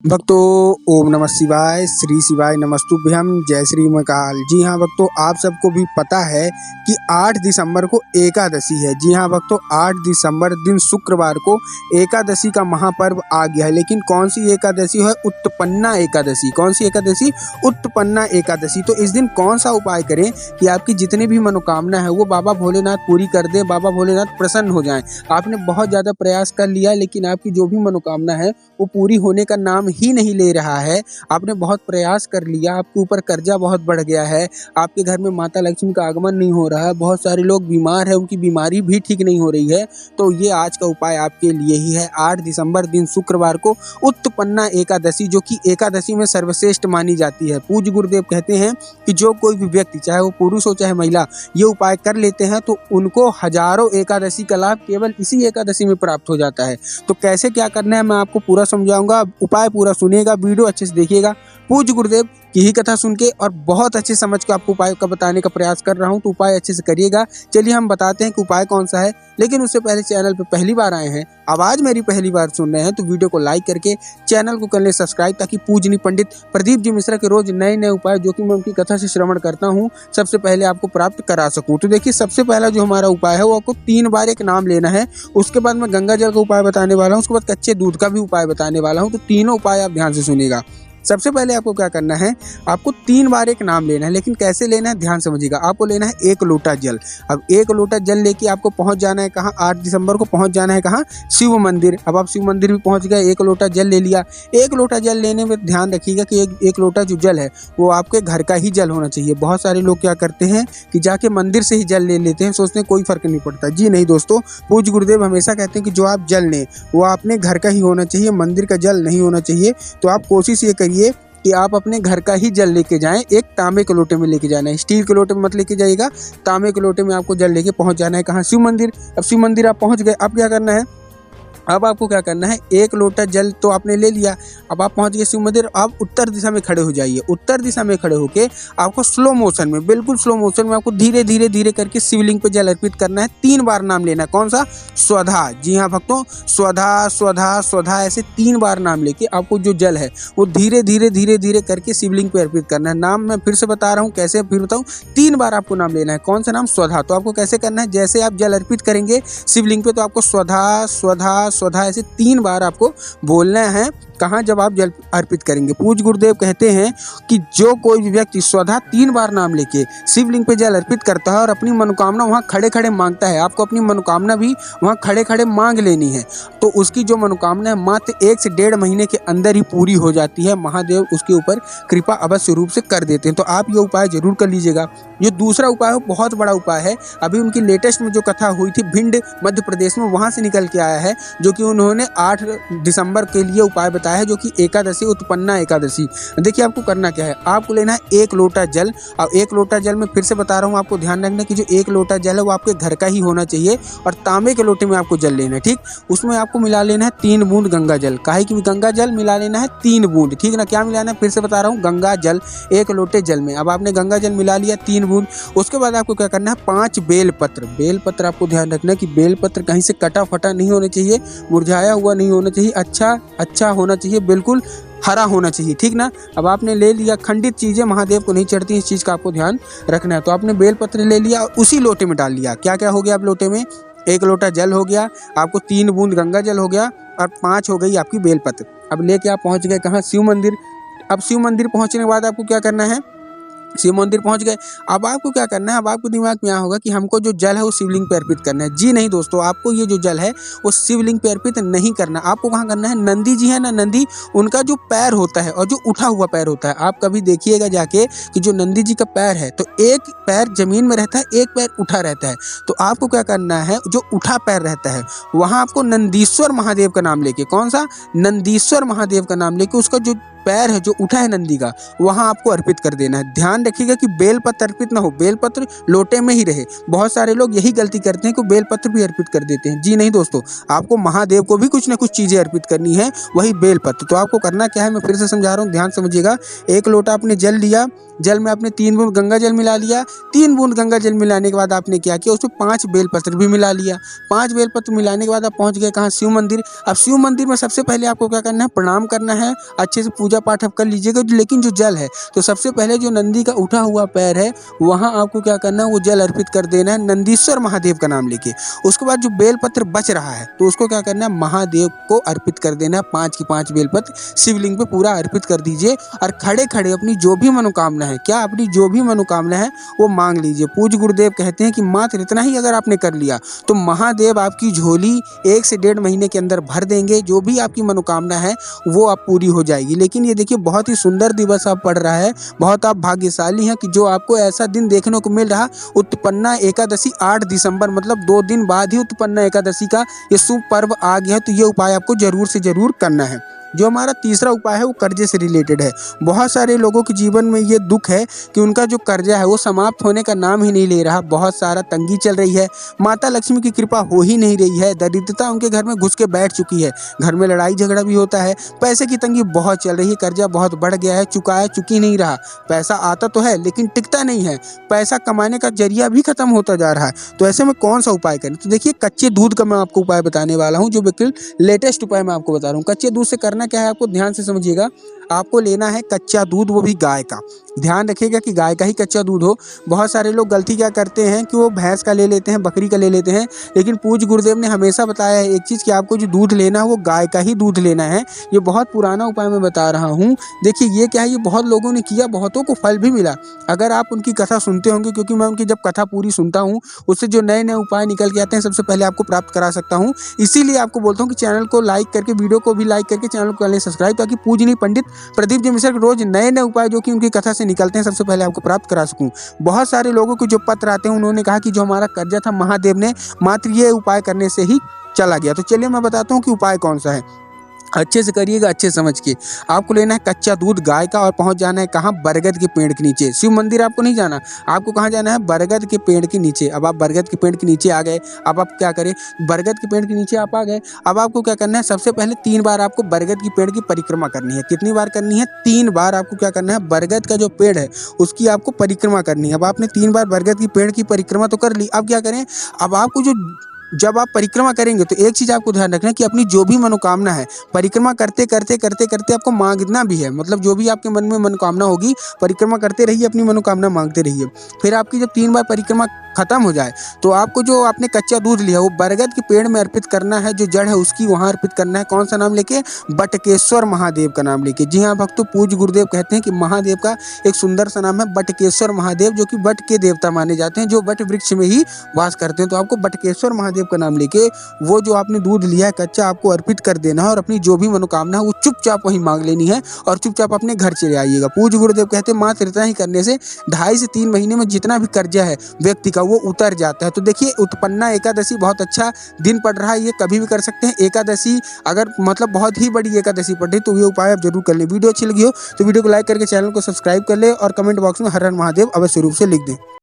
भक्तों, ओम नमः शिवाय, श्री शिवाय नमस्तुभ्यम, जय श्री महाकाल। जी हाँ भक्तों, आप सबको भी पता है कि 8 दिसंबर को एकादशी है। जी हाँ भक्तों, 8 दिसंबर दिन शुक्रवार को एकादशी का महापर्व आ गया है। लेकिन कौन सी एकादशी है? उत्पन्ना एकादशी। कौन सी एकादशी? उत्पन्ना एकादशी। तो इस दिन कौन सा उपाय करें कि आपकी जितनी भी मनोकामना है वो बाबा भोलेनाथ पूरी कर दें, बाबा भोलेनाथ प्रसन्न हो जाएं। आपने बहुत ज़्यादा प्रयास कर लिया, लेकिन आपकी जो भी मनोकामना है वो पूरी होने का नाम ही नहीं ले रहा है। आपने बहुत प्रयास कर लिया, आपके ऊपर कर्जा बहुत बढ़ गया है, आपके घर में माता लक्ष्मी का आगमन नहीं हो रहा है, बहुत सारे लोग बीमार हैं, उनकी बीमारी भी ठीक नहीं हो रही है। तो ये आज का उपाय आपके लिए ही है। 8 दिसंबर दिन शुक्रवार को उत्पन्ना एकादशी, जो कि एकादशी में सर्वश्रेष्ठ मानी जाती है। पूज्य गुरुदेव कहते हैं कि जो कोई भी व्यक्ति, चाहे वो पुरुष हो चाहे महिला, ये उपाय कर लेते हैं तो उनको हजारों एकादशी का लाभ केवल इसी एकादशी में प्राप्त हो जाता है। तो कैसे क्या करना है मैं आपको पूरा समझाऊंगा। उपाय पूरा सुनिएगा, वीडियो अच्छे से देखिएगा। पूज्य गुरुदेव की ही कथा सुन के और बहुत अच्छे समझ के आपको उपाय का बताने का प्रयास कर रहा हूं, तो उपाय अच्छे से करिएगा। चलिए हम बताते हैं कि उपाय कौन सा है। लेकिन उससे पहले चैनल पर पहली बार आए हैं, आवाज मेरी पहली बार सुन रहे हैं, तो वीडियो को लाइक करके चैनल को कर लें सब्सक्राइब, ताकि पूजनीय पंडित प्रदीप जी मिश्रा के रोज नए नए उपाय जो कि मैं उनकी कथा से श्रवण करता हूँ सबसे पहले आपको प्राप्त करा सकूँ। तो देखिए, सबसे पहला जो हमारा उपाय है वो आपको 3 बार एक नाम लेना है। उसके बाद मैं गंगा जल का उपाय बताने वाला हूँ, उसके बाद कच्चे दूध का भी उपाय बताने वाला हूँ। तो तीनों उपाय आप ध्यान से सुनिएगा। सबसे पहले आपको क्या करना है, आपको 3 बार एक नाम लेना है। लेकिन कैसे लेना है ध्यान समझिएगा। आपको लेना है 1 लोटा जल। अब 1 लोटा जल लेके आपको पहुंच जाना है कहाँ? 8 दिसंबर को पहुंच जाना है कहाँ? शिव मंदिर। अब आप शिव मंदिर भी पहुंच गए, 1 लोटा जल ले लिया। 1 लोटा जल लेने में ध्यान रखिएगा कि एक लोटा जो जल है वो आपके घर का ही जल होना चाहिए। बहुत सारे लोग क्या करते हैं कि जाके मंदिर से ही जल ले लेते हैं, सोचते हैं कोई फर्क नहीं पड़ता। जी नहीं दोस्तों, पूज्य गुरुदेव हमेशा कहते हैं कि जो आप जल लें वो अपने घर का ही होना चाहिए, मंदिर का जल नहीं होना चाहिए। तो आप कोशिश ये करिए कि आप अपने घर का ही जल लेके जाएं। एक तांबे के लोटे में लेके जाना है, स्टील के लोटे में मत लेके जाइएगा। तांबे के लोटे में आपको जल लेके पहुंच जाना है कहाँ? शिव मंदिर। अब शिव मंदिर आप पहुंच गए, अब क्या करना है? अब आपको क्या करना है, 1 लोटा जल तो आपने ले लिया। अब आप पहुंच गए शिव मंदिर। आप उत्तर दिशा में खड़े हो जाइए। उत्तर दिशा में खड़े होके आपको स्लो मोशन में, बिल्कुल स्लो मोशन में आपको धीरे धीरे धीरे करके शिवलिंग पे जल अर्पित करना है। 3 बार नाम लेना है। कौन सा? स्वधा। जी हाँ भक्तों, स्वधा स्वधा स्वधा, ऐसे 3 बार नाम लेके आपको जो जल है वो धीरे धीरे धीरे धीरे करके शिवलिंग पे अर्पित करना है। नाम मैं फिर से बता रहा हूँ, कैसे फिर बताऊँ। 3 बार आपको नाम लेना है। कौन सा नाम? स्वधा। तो आपको कैसे करना है, जैसे आप जल अर्पित करेंगे शिवलिंग पे तो आपको स्वधा स्वधा स्वधा ऐसे 3 बार आपको बोलना है। कहाँ? जब आप जल अर्पित करेंगे। पूज्य गुरुदेव कहते हैं कि जो कोई भी व्यक्ति स्वधा 3 बार नाम लेके शिवलिंग पे जल अर्पित करता है और अपनी मनोकामना वहाँ खड़े खड़े मांगता है, आपको अपनी मनोकामना भी वहाँ खड़े खड़े मांग लेनी है, तो उसकी जो मनोकामना है मात्र 1 से 1.5 महीने के अंदर ही पूरी हो जाती है। महादेव उसके ऊपर कृपा अवश्य रूप से कर देते हैं। तो आप ये उपाय जरूर कर लीजिएगा। जो दूसरा उपाय है बहुत बड़ा उपाय है। अभी उनकी लेटेस्ट में जो कथा हुई थी भिंड मध्य प्रदेश में, वहाँ से निकल के आया है, जो कि उन्होंने 8 दिसंबर के लिए उपाय बताया है, जो कि एकादशी उत्पन्ना एकादशी। देखिए आपको करना क्या है, आपको लेना है 1 लोटा जल। और 1 लोटा जल में फिर से बता रहा हूँ, आपको ध्यान रखना कि जो 1 लोटा जल है वो आपके घर का ही होना चाहिए और तांबे के लोटे में आपको जल लेना है। ठीक, उसमें आपको मिला लेना है 3 बूंद गंगा जल। काहे कि गंगा जल मिला लेना है 3 बूंद। ठीक ना? क्या मिलाना है फिर से बता रहा हूँ, गंगा जल 1 लोटे जल में। अब आपने गंगा जल मिला लिया 3 बूंद। उसके बाद आपको क्या करना है, 5 बेलपत्र। बेलपत्र आपको ध्यान रखना कि बेलपत्र कहीं से कटा फटा नहीं होना चाहिए, मुरझाया हुआ नहीं होना चाहिए, अच्छा होना चाहिए, बिल्कुल हरा होना चाहिए। ठीक ना? अब आपने ले लिया। खंडित चीजें महादेव को नहीं चढ़ती, इस चीज का आपको ध्यान रखना है। तो आपने बेलपत्र ले लिया और उसी लोटे में डाल लिया। क्या क्या हो गया? आप लोटे में 1 लोटा जल हो गया, आपको 3 बूंद गंगा जल हो गया और 5 हो गई आपकी बेलपत्र। अब लेके आप पहुंच गए कहाँ? शिव मंदिर। अब शिव मंदिर पहुंचने के बाद आपको क्या करना है, शिव मंदिर पहुंच गए। अब आपको क्या करना है, अब आपको दिमाग में यहाँ होगा कि हमको जो जल है वो शिवलिंग पे अर्पित करना है। जी नहीं दोस्तों, आपको ये जो जल है वो शिवलिंग पे अर्पित नहीं करना। आपको कहाँ करना है, नंदी जी है ना, नंदी, उनका जो पैर होता है और जो उठा हुआ पैर होता है, आप कभी देखिएगा जाके कि जो नंदी जी का पैर है तो एक पैर जमीन में रहता है, एक पैर उठा रहता है। तो आपको क्या करना है, जो उठा पैर रहता है वहाँ आपको नंदीश्वर महादेव का नाम लेके, कौन सा? नंदीश्वर महादेव का नाम लेके उसका जो पैर है जो उठा है नंदी का, वहाँ आपको अर्पित कर देना है। ध्यान रखिएगा कि बेलपत्र अर्पित ना हो, बेलपत्र लोटे में ही रहे। बहुत सारे लोग यही गलती करते हैं कि बेलपत्र भी अर्पित कर देते हैं। जी नहीं दोस्तों, आपको महादेव को भी कुछ ना कुछ चीज़ें अर्पित करनी है, वही बेलपत्र। तो आपको करना क्या है, मैं फिर से समझा रहा हूँ, ध्यान समझिएगा। 1 लोटा आपने जल लिया, जल में आपने 3 बूंद गंगा जल मिला लिया। 3 बूंद गंगा जल मिलाने के बाद आपने क्या किया, उसमें 5 बेलपत्र भी मिला लिया। 5 बेलपत्र मिलाने के बाद आप पहुंच गए कहाँ, शिव मंदिर। अब शिव मंदिर में सबसे पहले आपको क्या करना है, प्रणाम करना है, अच्छे से पूजा पाठ आप कर लीजिएगा। लेकिन जो जल है, तो सबसे पहले जो नंदी का उठा हुआ पैर है, वहाँ आपको क्या करना है, वो जल अर्पित कर देना है नंदीश्वर महादेव का नाम लेके। उसके बाद जो बेलपत्र बच रहा है, तो उसको क्या करना है, महादेव को अर्पित कर देना है। 5 की 5 बेलपत्र शिवलिंग पे पूरा अर्पित कर दीजिए और खड़े खड़े अपनी जो भी मनोकामना है, क्या अपनी जो भी मनोकामना है वो मांग लीजिए। पूज्य गुरुदेव कहते हैं कि मात्र इतना ही अगर आपने कर लिया तो महादेव आपकी झोली 1 से 1.5 महीने के अंदर भर देंगे। जो भी आपकी मनोकामना है वो आप पूरी हो जाएगी। लेकिन ये देखिए, बहुत ही सुंदर दिवस आप पढ़ रहा है, बहुत आप भाग्यशाली हैं कि जो आपको ऐसा दिन देखने को मिल रहा। उत्पन्ना एकादशी 8 दिसंबर, मतलब 2 दिन बाद ही उत्पन्ना एकादशी का ये शुभ पर्व आ गया है। तो ये उपाय आपको जरूर से जरूर करना है। जो हमारा तीसरा उपाय है वो कर्जे से रिलेटेड है। बहुत सारे लोगों के जीवन में ये दुख है कि उनका जो कर्जा है वो समाप्त होने का नाम ही नहीं ले रहा। बहुत सारा तंगी चल रही है, माता लक्ष्मी की कृपा हो ही नहीं रही है, दरिद्रता उनके घर में घुस के बैठ चुकी है, घर में लड़ाई झगड़ा भी होता है, पैसे की तंगी बहुत चल रही है, कर्जा बहुत बढ़ गया है, चुकाया चुकी नहीं रहा। पैसा आता तो है लेकिन टिकता नहीं है, पैसा कमाने का जरिया भी खत्म होता जा रहा है। तो ऐसे में कौन सा उपाय करें, तो देखिए कच्चे दूध का मैं आपको उपाय बताने वाला हूँ, जो बिल्कुल लेटेस्ट उपाय मैं आपको बता रहा हूँ। कच्चे दूध से करना क्या है, आपको ध्यान से समझिएगा। आपको लेना है कच्चा दूध, वो भी गाय का। ध्यान रखिएगा कि गाय का ही कच्चा दूध हो। बहुत सारे लोग गलती क्या करते हैं कि वो भैंस का ले लेते हैं, बकरी का ले लेते हैं। लेकिन पूज्य गुरुदेव ने हमेशा बताया है एक चीज़ कि आपको जो दूध लेना है वो गाय का ही दूध लेना है। ये बहुत पुराना उपाय मैं बता रहा हूँ। देखिए ये क्या है, ये बहुत लोगों ने किया, बहुतों को फल भी मिला। अगर आप उनकी कथा सुनते होंगे, क्योंकि मैं उनकी जब कथा पूरी सुनता हूँ उससे जो नए नए उपाय निकल के आते हैं सबसे पहले आपको प्राप्त करा सकता हूँ। इसीलिए आपको बोलता हूँ कि चैनल को लाइक करके, वीडियो को भी लाइक करके चैनल को कर लें सब्सक्राइब, ताकि पूजनीय पंडित प्रदीप जी मिश्र रोज नए नए उपाय जो कि उनकी कथा से निकलते हैं सबसे पहले आपको प्राप्त करा सकूं। बहुत सारे लोगों को जो पत्र आते हैं उन्होंने कहा कि जो हमारा कर्जा था महादेव ने मात्र ये उपाय करने से ही चला गया। तो चलिए मैं बताता हूँ कि उपाय कौन सा है, अच्छे से करिएगा, अच्छे समझ के। आपको लेना है कच्चा दूध गाय का और पहुंच जाना है कहाँ, बरगद के पेड़ के नीचे। शिव मंदिर आपको नहीं जाना, आपको कहाँ जाना है, बरगद के पेड़ के नीचे। अब आप बरगद के पेड़ के नीचे आ गए, अब आप क्या करें, बरगद के पेड़ के नीचे आप आ गए। अब आपको क्या करना है, सबसे पहले 3 बार आपको बरगद की पेड़ की परिक्रमा करनी है। कितनी बार करनी है, 3 बार आपको क्या करना है, बरगद का जो पेड़ है उसकी आपको परिक्रमा करनी है। अब आपने 3 बार बरगद की पेड़ की परिक्रमा तो कर ली, अब क्या करें, अब आपको जब आप परिक्रमा करेंगे तो एक चीज़ आपको ध्यान रखना है कि अपनी जो भी मनोकामना है परिक्रमा करते करते करते करते आपको मांगना भी है। मतलब जो भी आपके मन में मनोकामना होगी, परिक्रमा करते रहिए, अपनी मनोकामना मांगते रहिए। फिर आपकी जब 3 बार परिक्रमा खत्म हो जाए तो आपको जो आपने कच्चा दूध लिया वो बरगद के पेड़ में अर्पित करना है, जो जड़ है उसकी वहाँ अर्पित करना है। कौन सा नाम लेके, बटकेश्वर महादेव का नाम लेके। जी हाँ भक्तों, पूज्य गुरुदेव कहते हैं कि महादेव का एक सुंदर सा नाम है बटकेश्वर महादेव, जो कि बट के देवता माने जाते हैं, जो बट वृक्ष में ही वास करते हैं। तो आपको बटकेश्वर महादेव का नाम लेके वो जो आपने दूध लिया है कच्चा आपको अर्पित कर देना है और अपनी जो भी मनोकामना है वो चुपचाप वहीं मांग लेनी है और चुपचाप अपने घर चले आइएगा। पूज्य गुरुदेव कहते हैं मात्र इतना ही करने से 2.5 से 3 महीने में जितना भी कर्जा है व्यक्ति का वो उतर जाता है। तो देखिए उत्पन्ना एकादशी बहुत अच्छा दिन पड़ रहा है, ये कभी भी कर सकते हैं। एकादशी अगर मतलब बहुत ही बड़ी एकादशी पड़ रही तो ये उपाय आप जरूर कर लें। वीडियो अच्छी लगी हो तो वीडियो को लाइक करके चैनल को सब्सक्राइब कर ले और कमेंट बॉक्स में हर हर महादेव अवश्य रूप से लिख दें।